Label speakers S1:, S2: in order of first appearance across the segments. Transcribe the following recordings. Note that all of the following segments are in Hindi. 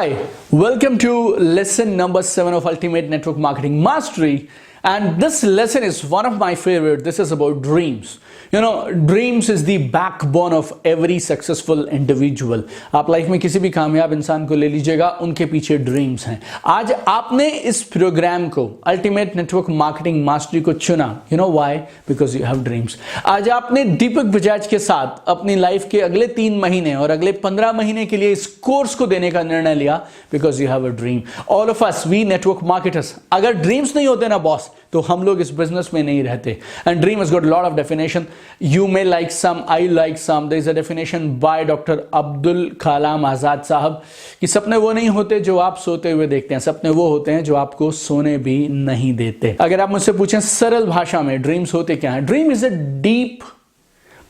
S1: Hi, welcome to lesson number 7 of Ultimate Network Marketing Mastery. And this lesson is one of my favorite. This is about dreams. You know, dreams is the backbone of every successful individual. आप लाइफ में किसी भी कामयाब इंसान को ले लीजिएगा, उनके पीछे ड्रीम्स हैं. आज आपने इस प्रोग्राम को अल्टीमेट नेटवर्क मार्केटिंग मास्टरी को चुना. You know why? Because you have dreams. आज आपने दीपक बजाज के साथ अपनी लाइफ के अगले 3 महीने और अगले 15 महीने के लिए इस कोर्स को देने का निर्णय लिया. Because you have a dream. All of us, we network marketers, अगर ड्रीम्स नहीं होते ना बॉस, तो हम लोग इस बिजनेस में नहीं रहते. And dream has got lot of definition. You may like some, I like some. There is a definition by doctor Abdul Kalam Azad साहब कि सपने वो नहीं होते जो आप सोते हुए देखते हैं, सपने वो होते हैं जो आपको सोने भी नहीं देते. अगर आप मुझसे पूछें सरल भाषा में ड्रीम्स होते क्या हैं? Dream is a deep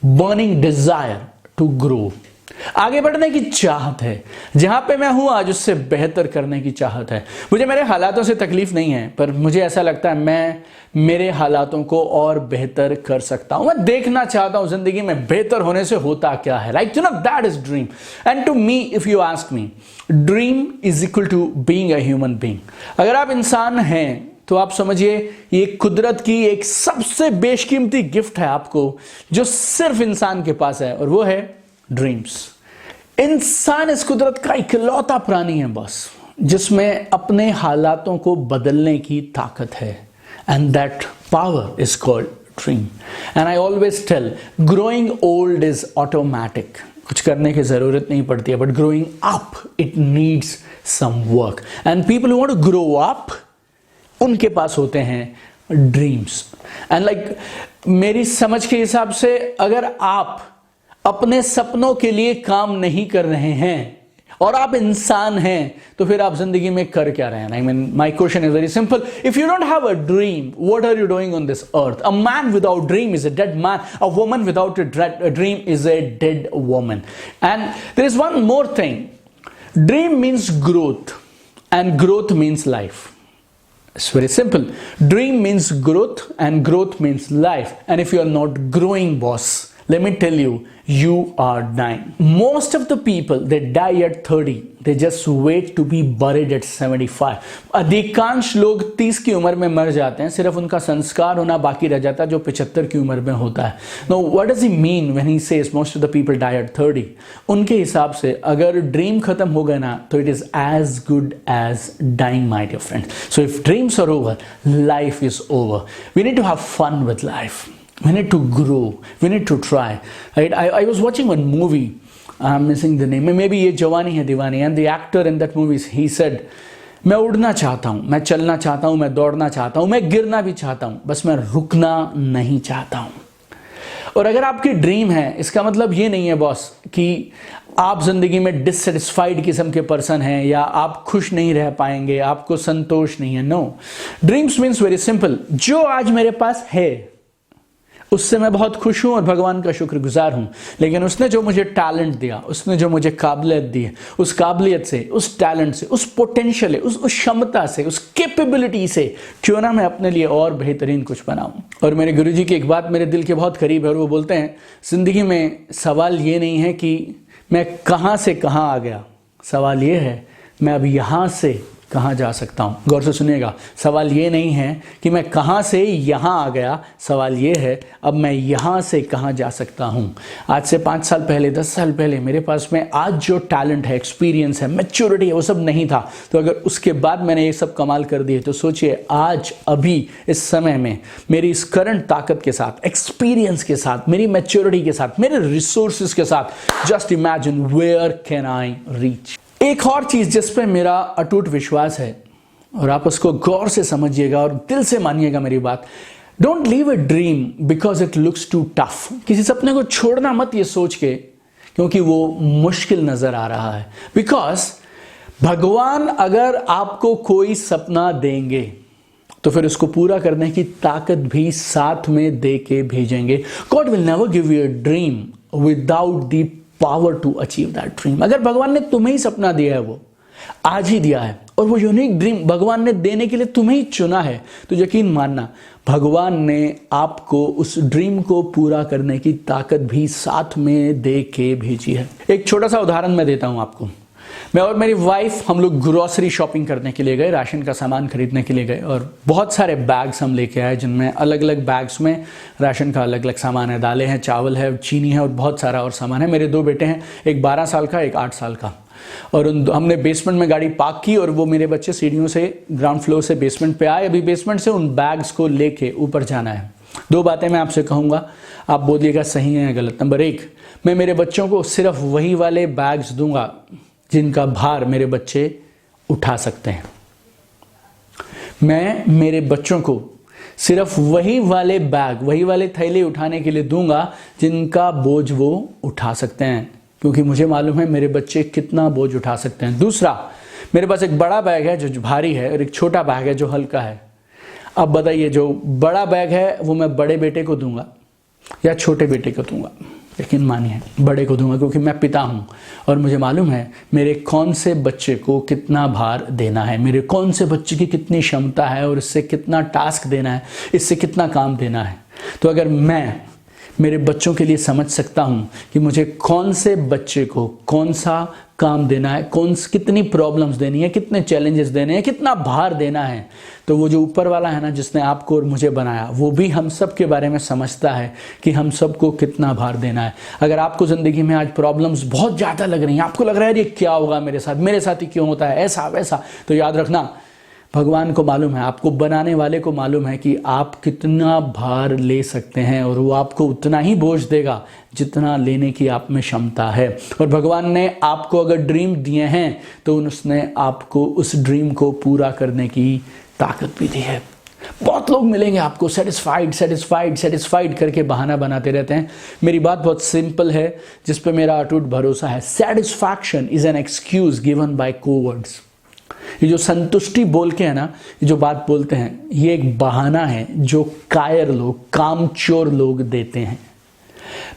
S1: burning desire to grow. आगे बढ़ने की चाहत है. जहां पे मैं हूं आज उससे बेहतर करने की चाहत है. मुझे मेरे हालातों से तकलीफ नहीं है, पर मुझे ऐसा लगता है मैं मेरे हालातों को और बेहतर कर सकता हूं. मैं देखना चाहता हूं जिंदगी में बेहतर होने से होता क्या है. Right, you know, that is dream. And to me, if you ask me, dream is equal to being a human being. अगर आप इंसान हैं तो आप समझिए ये कुदरत की एक सबसे बेशकीमती गिफ्ट है आपको, जो सिर्फ इंसान के पास है, और वो है ड्रीम्स. इंसान इस कुदरत का इकलौता प्राणी है बॉस, जिसमें अपने हालातों को बदलने की ताकत है. And that power is called dream. And I always tell, growing old is automatic. कुछ करने की जरूरत नहीं पड़ती है, but growing up it needs some work. And people who want to grow up, उनके पास होते हैं ड्रीम्स. एंड लाइक मेरी समझ के हिसाब से, अगर आप अपने सपनों के लिए काम नहीं कर रहे हैं और आप इंसान हैं, तो फिर आप जिंदगी में कर क्या रहे हैं? I mean, my question is very simple. If you don't have a dream, what are you doing on this earth? A man without dream is a dead man. A woman without a dream is a dead woman. And there is one more thing. Dream means growth, and growth means life. It's very simple. Dream means growth and growth means life. And if you are not growing, boss, let me tell you, you are dying. Most of the people, they die at 30. They just wait to be buried at 75. अधिकांश लोग 30 की उम्र में मर जाते हैं, सिर्फ उनका संस्कार होना बाकी रह जाता है, जो 75 की उम्र में होता है. Now, what does he mean when he says most of the people die at 30? उनके हिसाब से अगर ड्रीम खत्म हो गया ना, तो it is as good as dying, my dear friend. So if dreams are over, life is over. We need to have fun with life. We need to grow. We need to try. Right? I was watching one movie. I'm missing the name. Maybe ये जवानी है दीवानी. And the actor in that movie, he said, मैं उड़ना चाहता हूँ, मैं चलना चाहता हूँ, मैं दौड़ना चाहता हूँ, मैं गिरना भी चाहता हूँ, बस मैं रुकना नहीं चाहता हूँ. और अगर आपकी ड्रीम है, इसका मतलब ये नहीं है बॉस कि आप जिंदगी में डिससेटिस्फाइड किस्म के पर्सन हैं या आप खुश नहीं रह पाएंगे, आपको संतोष नहीं है. No, dreams means very simple. जो आज मेरे पास है उससे मैं बहुत खुश हूं और भगवान का शुक्रगुजार हूं. लेकिन उसने जो मुझे टैलेंट दिया, उसने जो मुझे काबिलियत दी है, उस काबिलियत से, उस टैलेंट से, उस पोटेंशियल है, उस क्षमता से, उस कैपेबिलिटी से क्यों ना मैं अपने लिए और बेहतरीन कुछ बनाऊं. और मेरे गुरुजी की एक बात मेरे दिल के बहुत करीब है, और वो बोलते हैं, जिंदगी में सवाल ये नहीं है कि मैं कहां से कहां आ गया, सवाल ये है मैं अब यहां से कहाँ जा सकता हूँ. गौर से सुनिएगा, सवाल ये नहीं है कि मैं कहाँ से यहाँ आ गया, सवाल ये है अब मैं यहाँ से कहाँ जा सकता हूँ. आज से 5 साल पहले, 10 साल पहले मेरे पास में आज जो टैलेंट है, एक्सपीरियंस है, मैच्योरिटी है, वो सब नहीं था. तो अगर उसके बाद मैंने ये सब कमाल कर दिए, तो सोचिए आज अभी इस समय में मेरी इस करंट ताकत के साथ, एक्सपीरियंस के साथ, मेरी मैच्योरिटी के साथ, मेरे रिसोर्सेज के साथ, just imagine where can I reach. एक और चीज जिस पे मेरा अटूट विश्वास है, और आप उसको गौर से समझिएगा और दिल से मानिएगा मेरी बात. Don't leave a dream because it looks too tough. किसी सपने को छोड़ना मत ये सोच के क्योंकि वो मुश्किल नजर आ रहा है. बिकॉज भगवान अगर आपको कोई सपना देंगे तो फिर उसको पूरा करने की ताकत भी साथ में दे के भेजेंगे. God will never give you a dream without the power to achieve that dream. अगर भगवान ने तुम्हें ही सपना दिया है, वो आज ही दिया है, और वो यूनिक ड्रीम भगवान ने देने के लिए तुम्हें ही चुना है, तो यकीन मानना भगवान ने आपको उस ड्रीम को पूरा करने की ताकत भी साथ में दे के भेजी है. एक छोटा सा उदाहरण मैं देता हूं आपको. मैं और मेरी वाइफ हम लोग ग्रोसरी शॉपिंग करने के लिए गए, राशन का सामान खरीदने के लिए गए और बहुत सारे बैग्स हम लेके आए जिनमें अलग अलग बैग्स में राशन का अलग अलग सामान है, दालें हैं, चावल है, चीनी है और बहुत सारा और सामान है। मेरे 2 बेटे हैं, एक 12 साल का, एक 8 साल का। और हमने बेसमेंट में गाड़ी पार्क की और वो मेरे बच्चे सीढ़ियों से ग्राउंड फ्लोर से बेसमेंट पे आए। अभी बेसमेंट से उन बैग्स को लेके ऊपर जाना है। 2 बातें मैं आपसे कहूँगा, आप बोलिएगा सही है या गलत। नंबर 1, मैं मेरे बच्चों को सिर्फ वही वाले बैग्स दूंगा जिनका भार मेरे बच्चे उठा सकते हैं। मैं मेरे बच्चों को सिर्फ वही वाले बैग, वही वाले थैले उठाने के लिए दूंगा जिनका बोझ वो उठा सकते हैं, क्योंकि मुझे मालूम है मेरे बच्चे कितना बोझ उठा सकते हैं। दूसरा, मेरे पास एक बड़ा बैग है जो भारी है और एक छोटा बैग है जो हल्का है। अब बताइए, जो बड़ा बैग है वो मैं बड़े बेटे को दूंगा या छोटे बेटे को दूंगा? यकीन मानिए बड़े को दूंगा, क्योंकि मैं पिता हूं और मुझे मालूम है मेरे कौन से बच्चे को कितना भार देना है, मेरे कौन से बच्चे की कितनी क्षमता है और इससे कितना टास्क देना है, इससे कितना काम देना है। तो अगर मैं मेरे बच्चों के लिए समझ सकता हूं कि मुझे कौन से बच्चे को कौन सा काम देना है, कितनी प्रॉब्लम्स देनी है, कितने चैलेंजेस देने हैं, कितना भार देना है, तो वो जो ऊपर वाला है ना, जिसने आपको और मुझे बनाया, वो भी हम सब के बारे में समझता है कि हम सबको कितना भार देना है। अगर आपको ज़िंदगी में आज प्रॉब्लम्स बहुत ज़्यादा लग रही हैं, आपको लग रहा है ये क्या होगा मेरे साथ ही क्यों होता है ऐसा वैसा, तो याद रखना भगवान को मालूम है, आपको बनाने वाले को मालूम है कि आप कितना भार ले सकते हैं और वो आपको उतना ही बोझ देगा जितना लेने की आप में क्षमता है। और भगवान ने आपको अगर ड्रीम दिए हैं तो उसने आपको उस ड्रीम को पूरा करने की ताकत भी दी है। बहुत लोग मिलेंगे आपको सेटिस्फाइड करके बहाना बनाते रहते हैं। मेरी बात बहुत सिंपल है, जिस पे मेरा अटूट भरोसा है। Satisfaction is an excuse given by cowards. ये जो संतुष्टि बोल के है ना, ये जो बात बोलते हैं, ये एक बहाना है जो कायर लोग, कामचोर लोग देते हैं।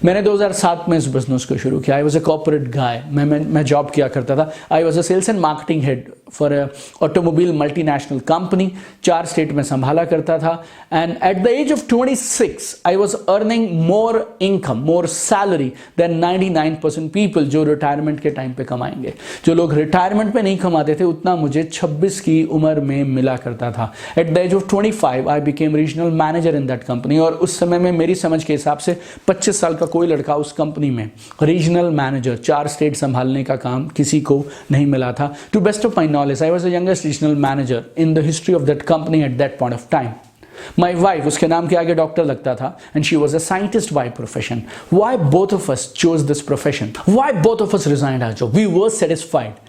S1: मैंने 2007 में इस बिजनेस को शुरू किया। I was a corporate guy. मैं जॉब किया करता था। I was a sales and marketing head for a automobile multinational company. 4 state में संभाला करता था। And at the age of 26 I was earning more income, more salary than 99% people जो रिटायरमेंट के टाइम पे कमाएंगे। जो लोग रिटायरमेंट में नहीं कमाते थे उतना मुझे 26 की उम्र में मिला करता था। At the age of 25 I became regional manager in that company. और उस समय में मेरी समझ के हिसाब से 25 साल का कोई लड़का उस कंपनी में रीजनल मैनेजर 4 स्टेट संभालने का काम किसी को नहीं मिला था। To best of my knowledge, I was the youngest regional manager in the history of that company at that point of time. My wife, उसके नाम के आगे डॉक्टर लगता था, and she was a scientist by profession. Why both of us chose this profession? Why both of us resigned our job? We were satisfied.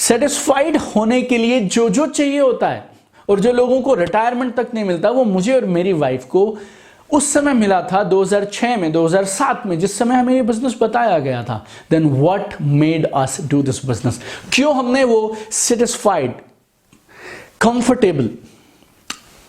S1: Satisfied होने के लिए जो जो चाहिए होता है और जो लोगों को रिटायरमेंट तक नहीं मिलता, वो मुझे और मेरी वाइफ को उस समय मिला था 2006 में, 2007 में, जिस समय हमें ये बिजनेस बताया गया था। Then what made us do this business? क्यों हमने वो satisfied, comfortable,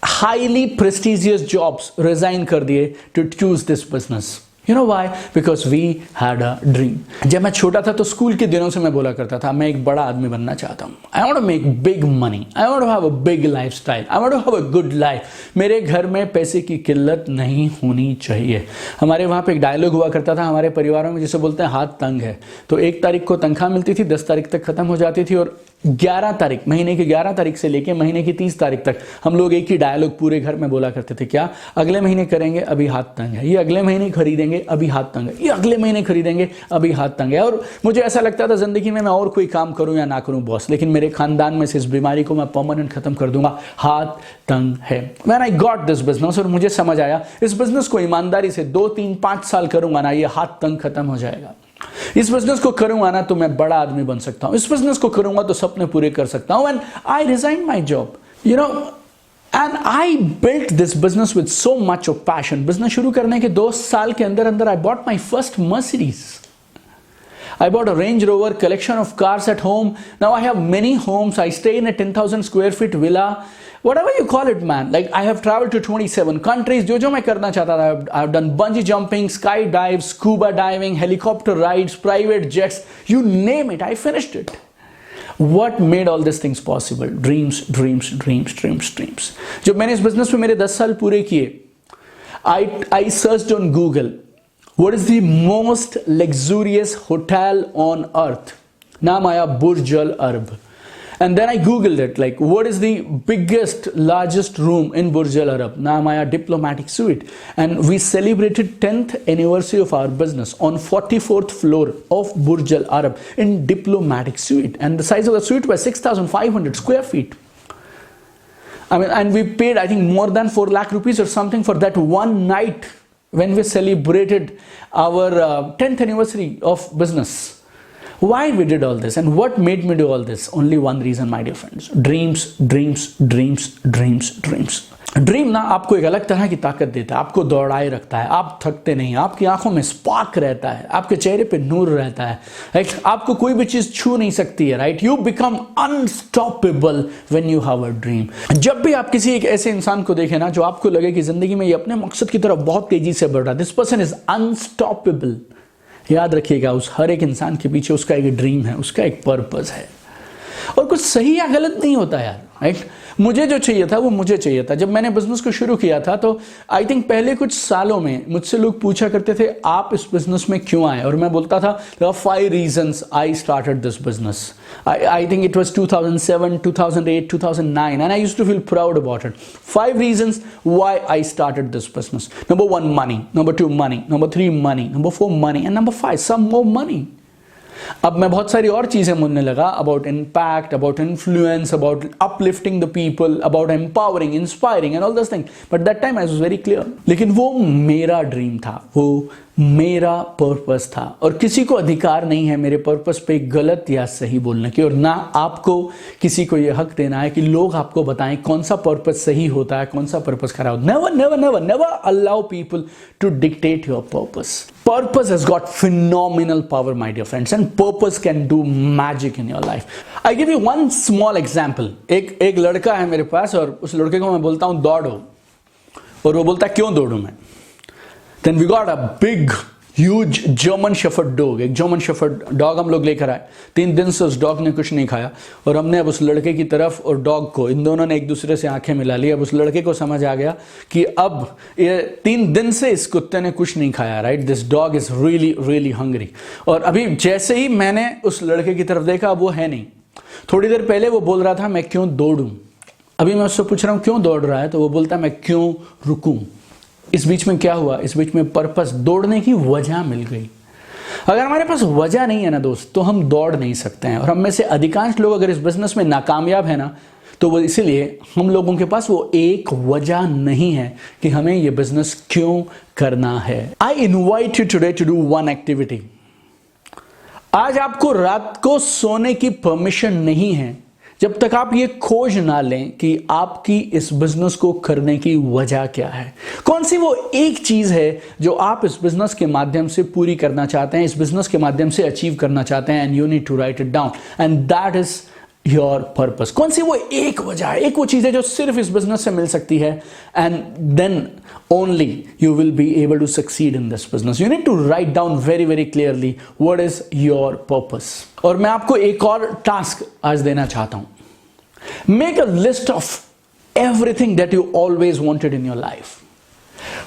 S1: highly prestigious jobs resign कर दिए to choose this business? You know why? Because we had a dream. जब मैं छोटा था तो स्कूल के दिनों से मैं बोला करता था, मैं एक बड़ा आदमी बनना चाहता हूँ। I want to make big money. I want to have a big lifestyle. I want to have a good life. मेरे घर में पैसे की किल्लत नहीं होनी चाहिए। हमारे वहाँ पे एक डायलॉग हुआ करता था हमारे परिवारों में, जिसे बोलते हैं हाथ तंग है। तो 1 तारीख को तनख्वाह मिलती थी, 10 तारीख तक खत्म हो जाती थी और 11 तारीख, महीने की 11 तारीख से लेके महीने की 30 तारीख तक हम लोग एक ही डायलॉग पूरे घर में बोला करते थे। क्या? अगले महीने करेंगे, अभी हाथ तंग है। ये अगले महीने खरीदेंगे, अभी हाथ तंग है। ये अगले महीने खरीदेंगे, अभी हाथ तंग है। और मुझे ऐसा लगता था जिंदगी में मैं और कोई काम करूं या ना करूं बॉस, लेकिन मेरे खानदान में से इस बीमारी को मैं परमानेंट खत्म कर दूंगा। हाथ तंग है। When I got this business, और मुझे समझ आया इस बिजनेस को ईमानदारी से 2, 3, 5 साल करूंगा ना, ये हाथ तंग खत्म हो जाएगा। इस बिजनेस को करूंगा ना तो मैं बड़ा आदमी बन सकता हूं। इस बिजनेस को करूंगा तो सपने पूरे कर सकता हूं। And I resign my job, you know, and I built this business with so much of passion. Business शुरू करने के 2 साल के अंदर अंदर I bought my first Mercedes. I bought a Range Rover, collection of cars at home. Now I have many homes. I stay in a 10,000 square feet villa. Whatever you call it, man. Like I have traveled to 27 countries. जो मैं करना चाहता था, I've done bungee jumping, skydive, scuba diving, helicopter rides, private jets. You name it, I finished it. What made all these things possible? Dreams, dreams, dreams, dreams, dreams. जब मैंने इस बिजनेस में मेरे 10 साल पूरे किए, I searched on Google. What is the most luxurious hotel on earth? नाम आया बुर्ज अल अरब. And then I googled it, like what is the biggest, largest room in Burj Al Arab? Naam aaya diplomatic suite. And we celebrated 10th anniversary of our business on 44th floor of Burj Al Arab in diplomatic suite. And the size of the suite was 6,500 square feet. I mean, and we paid, I think, more than 4 lakh rupees or something for that one night when we celebrated our 10th anniversary of business. Why we did all this and what made me do all this? Only one reason, my dear friends. Dreams, dreams, dreams, dreams, dreams. Dream ना आपको एक अलग तरह की ताकत देता है, आपको दौड़ाए रखता है, आप थकते नहीं, आपकी आंखों में स्पार्क रहता है, आपके चेहरे पे नूर रहता है, राइट? आपको कोई भी चीज छू नहीं सकती है, right? You become unstoppable when you have a dream. जब भी आप किसी एक ऐसे इंसान को देखें ना जो आपको लगे कि जिंदगी में ये अपने मकसद की तरफ बहुत तेजी से बढ़ रहा है, दिस पर्सन इज अनस्टॉपेबल. याद रखिएगा, उस हर एक इंसान के पीछे उसका एक ड्रीम है, उसका एक पर्पस है. और कुछ सही या गलत नहीं होता यार, राइट? मुझे जो चाहिए था वो मुझे चाहिए था. जब मैंने बिजनेस को शुरू किया था तो आई थिंक पहले कुछ सालों में मुझसे लोग पूछा करते थे आप इस बिजनेस में क्यों आए, और मैं बोलता था 5 reasons I started this business. I think it was 2007, 2008, 2009, and I used to feel proud about it. 5 reasons why I started this business. Number 1, money. Number 2, money. Number 3, money. Number 4, money. And number 5, some more money. अब मैं बहुत सारी और चीजें बोलने लगा, about impact, about influence, about uplifting the people, about empowering, inspiring and all this thing. But that time I was very clear. लेकिन वो मेरा ड्रीम था, वो मेरा पर्पस था, और किसी को अधिकार नहीं है मेरे पर्पस पे गलत या सही बोलने की, और ना आपको किसी को यह हक देना है कि लोग आपको बताएं कौन सा पर्पस सही होता है, कौन सा पर्पस खराब होता है. Never never never never allow people to dictate your purpose. Purpose has got phenomenal power, my dear friends, and purpose can do magic in your life. I give you one small example. एक लड़का है मेरे पास, और उस लड़के को मैं बोलता हूँ दौड़ो, और वो बोलता है क्यों दौड़ूं मैं. Then we got a big, huge German Shepherd dog. एक German Shepherd dog हम लोग लेकर आए. 3 दिन से उस डॉग ने कुछ नहीं खाया, और हमने अब उस लड़के की तरफ और डॉग को, इन दोनों ने एक दूसरे से आंखें मिला ली. अब उस लड़के को समझ आ गया कि अब ये 3 दिन से इस कुत्ते ने कुछ नहीं खाया, right? This dog is really really hungry. और अभी जैसे ही मैंने उस लड़के की तरफ देखा, अब वो है नहीं. थोड़ी देर पहले वो बोल रहा था मैं क्यों दौड़ूं. अभी मैं उससे पूछ रहा हूं क्यों दौड़ रहा है, तो वो बोलता है मैं क्यों रुकूं. इस बीच में क्या हुआ? इस बीच में पर्पस, दौड़ने की वजह मिल गई. अगर हमारे पास वजह नहीं है ना दोस्त, तो हम दौड़ नहीं सकते हैं. और हम में से अधिकांश लोग अगर इस बिजनेस में नाकामयाब है ना, तो वो इसीलिए हम लोगों के पास वो एक वजह नहीं है कि हमें ये बिजनेस क्यों करना है. I invite you today to do one activity. आज आपको रात को सोने की परमिशन नहीं है जब तक आप ये खोज ना लें कि आपकी इस बिजनेस को करने की वजह क्या है. कौन सी वो एक चीज है जो आप इस बिजनेस के माध्यम से पूरी करना चाहते हैं, इस बिजनेस के माध्यम से अचीव करना चाहते हैं, and you need to write it down, and that is your purpose. कौन सी वो एक वजह है, एक वो चीज है जो सिर्फ इस बिजनेस से मिल सकती है, and then only you will be able to succeed in this business. You need to write down very very clearly what is your purpose. और मैं आपको एक और टास्क आज देना चाहता हूं. Make a list of everything that you always wanted in your life.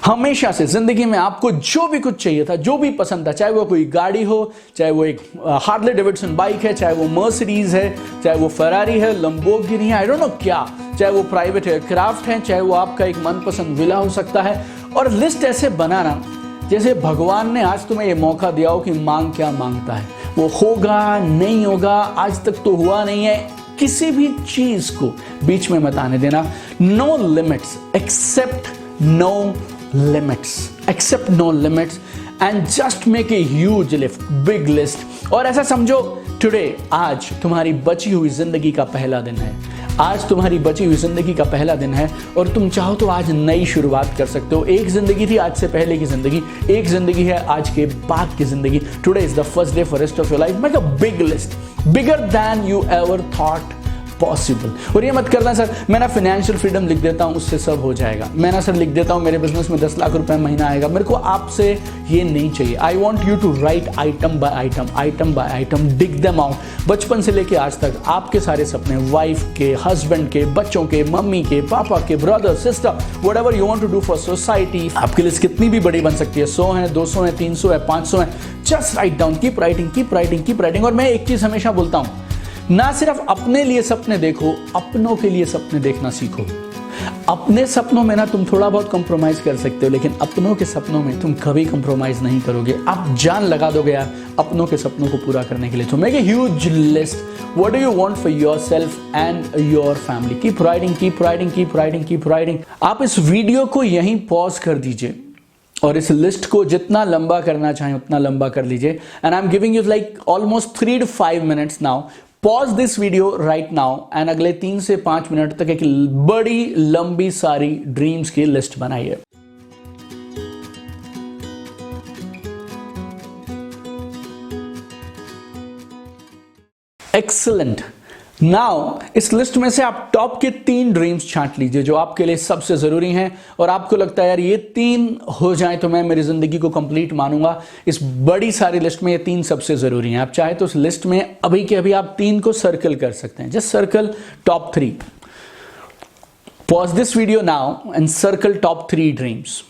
S1: हमेशा से जिंदगी में आपको जो भी कुछ चाहिए था, जो भी पसंद था, चाहे वो कोई गाड़ी हो, चाहे वो एक हार्ले डेविडसन बाइक है, चाहे वो मर्सिडीज है, चाहे वो फरारी है, लंबोर्गिनी है, आई डोंट नो क्या, चाहे वो प्राइवेट एयरक्राफ्ट है, चाहे वो आपका एक मनपसंद विला हो सकता है. और लिस्ट ऐसे बनाना जैसे भगवान ने आज तुम्हें ये मौका दिया हो कि मांग क्या मांगता है. वो होगा नहीं होगा, आज तक तो हुआ नहीं है, किसी भी चीज को बीच में मत आने देना. No limits, accept no limits, accept no limits, and just make a huge list, big list. और ऐसा समझो टुडे, आज तुम्हारी बची हुई जिंदगी का पहला दिन है. आज तुम्हारी बची हुई जिंदगी का पहला दिन है, और तुम चाहो तो आज नई शुरुआत कर सकते हो. एक जिंदगी थी आज से पहले की जिंदगी, एक जिंदगी है आज के बाद की जिंदगी. Today is the first day for rest of your life. Make a big list, bigger than you ever thought possible. और ये मत करना सर मैं ना फाइनेंशियल फ्रीडम लिख देता हूँ उससे सब हो जाएगा, मैं ना सर लिख देता हूँ मेरे बिजनेस में 10 लाख रुपए महीना आएगा। मेरे को आपसे ये नहीं चाहिए। I want you to write item by item, dig them out. बचपन से लेके आज तक आपके सारे सपने, वाइफ के, हस्बैंड के, बच्चों के, मम्मी के, पापा के, brother sister, whatever you want to do for society, आपकी लिस्ट कितनी भी बड़ी बन सकती है, 100 है, 200 है, 300 है, 500 है, just write down, keep writing. और मैं एक चीज हमेशा बोलता हूं, ना सिर्फ अपने लिए सपने देखो, अपनों के लिए सपने देखना सीखो। अपने सपनों में ना तुम थोड़ा बहुत कंप्रोमाइज कर सकते हो, लेकिन अपनों के सपनों में तुम कभी कंप्रोमाइज नहीं करोगे। आप जान लगा दोगे यार अपनों के सपनों को पूरा करने के लिए। तो make a huge list, what do you want for yourself and your family. Keep writing. आप इस वीडियो को यहीं पॉज कर दीजिए और इस लिस्ट को जितना लंबा करना चाहें उतना लंबा कर लीजिए। And I am giving you like almost 3 to 5 minutes now. Pause this video right now and अगले 3 से 5 मिनट तक एक बड़ी लंबी सारी ड्रीम्स की लिस्ट बनाइए। एक्सीलेंट। नाउ इस लिस्ट में से आप टॉप के 3 ड्रीम्स छांट लीजिए जो आपके लिए सबसे जरूरी हैं और आपको लगता है यार ये 3 हो जाए तो मैं मेरी जिंदगी को कंप्लीट मानूंगा। इस बड़ी सारी लिस्ट में ये 3 सबसे जरूरी हैं। आप चाहे तो इस लिस्ट में अभी के अभी आप 3 को सर्कल कर सकते हैं। Just circle top 3। Pause this video now and circle top 3 dreams.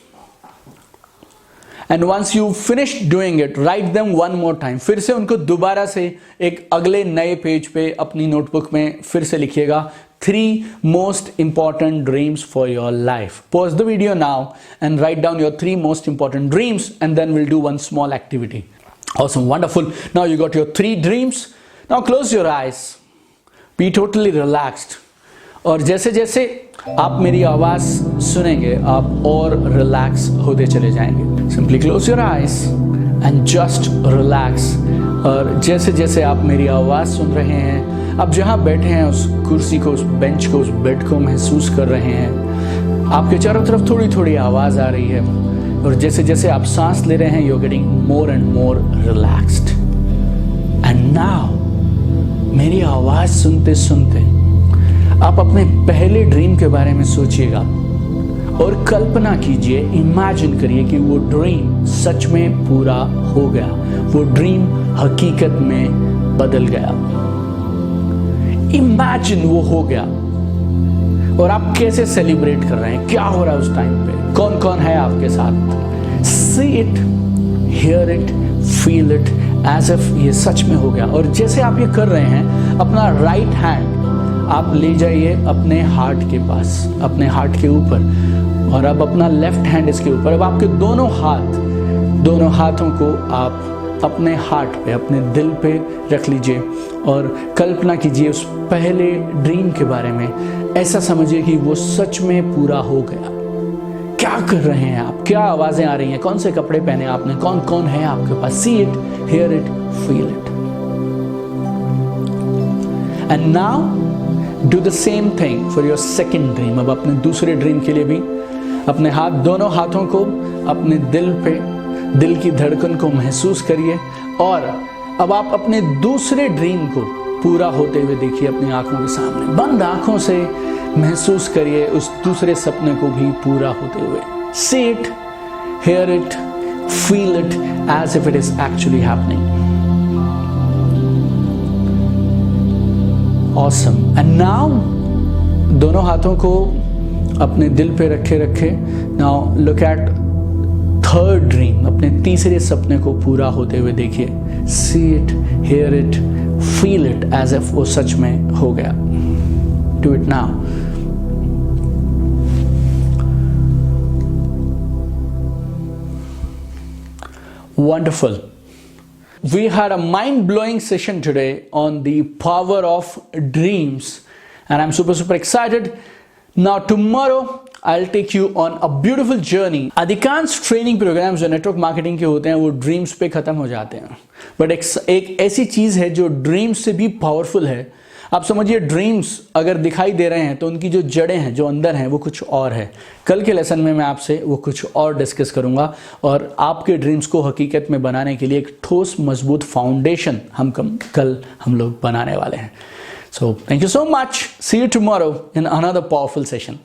S1: And once you finish doing it, write them one more time. फिर से उनको दोबारा से एक अगले नए पेज पे अपनी नोटबुक में फिर से लिखिएगा 3 most important dreams for your life. Pause the video now and write down your 3 most important dreams, and then we'll do one small activity. Awesome, wonderful. Now you got your 3 dreams. Now close your eyes. Be totally relaxed. और जैसे जैसे आप मेरी आवाज सुनेंगे आप और रिलैक्स होते चले जाएंगे। Simply close your eyes and just relax. और जैसे जैसे आप मेरी आवाज सुन रहे हैं, आप जहां बैठे हैं उस कुर्सी को, उस बेंच को, उस बेड को महसूस कर रहे हैं। आपके चारों तरफ थोड़ी थोड़ी आवाज आ रही है और जैसे जैसे आप सांस ले रहे हैं, you are getting more and more relaxed. And now मेरी आवाज सुनते सुनते आप अपने पहले ड्रीम के बारे में सोचिएगा और कल्पना कीजिए, इमेजिन करिए कि वो ड्रीम सच में पूरा हो गया, वो ड्रीम हकीकत में बदल गया। इमेजिन वो हो गया और आप कैसे सेलिब्रेट कर रहे हैं, क्या हो रहा है उस टाइम पे, कौन कौन है आपके साथ। See it, hear it, feel it as if ये सच में हो गया। और जैसे आप ये कर रहे हैं, अपना राइट हैंड आप ले जाइए अपने हार्ट के पास, अपने हार्ट के ऊपर, और अब अपना लेफ्ट हैंड इसके ऊपर। अब आपके दोनों हाथों को आप अपने हार्ट पे, अपने दिल पे रख लीजिए और कल्पना कीजिए उस पहले ड्रीम के बारे में। ऐसा समझिए कि वो सच में पूरा हो गया। क्या कर रहे हैं आप, क्या आवाजें आ रही हैं, कौन से कपड़े पहने आपने, कौन कौन है आपके पास। See it, hear it, feel it. And now do the same thing for your second dream. अब अपने दूसरे ड्रीम के लिए भी अपने दोनों हाथों को अपने दिल पे, दिल की धड़कन को महसूस करिए और अब आप अपने दूसरे ड्रीम को पूरा होते हुए देखिए अपनी आंखों के सामने। बंद आंखों से महसूस करिए उस दूसरे सपने को भी पूरा होते हुए। See it, hear it, feel it as if it is actually happening. Awesome. And now दोनों हाथों को अपने दिल पे रखे। Now look at third dream. अपने तीसरे सपने को पूरा होते हुए देखिए। See it, hear it, feel it as if वो सच में हो गया। Do it now. Wonderful. We had a mind-blowing session today on the power of dreams and I'm super excited. Now tomorrow I'll take you on a beautiful journey. अधिकांश ट्रेनिंग प्रोग्राम्स जो नेटवर्क मार्केटिंग के होते हैं वो ड्रीम्स पे खत्म हो जाते हैं, बट एक ऐसी चीज है जो ड्रीम्स से भी पावरफुल है। आप समझिए ड्रीम्स अगर दिखाई दे रहे हैं तो उनकी जो जड़ें हैं, जो अंदर हैं, वो कुछ और है। कल के लेसन में मैं आपसे वो कुछ और डिस्कस करूंगा और आपके ड्रीम्स को हकीकत में बनाने के लिए एक ठोस मजबूत फाउंडेशन कल हम लोग बनाने वाले हैं। So thank you so much. See you tomorrow in another powerful session.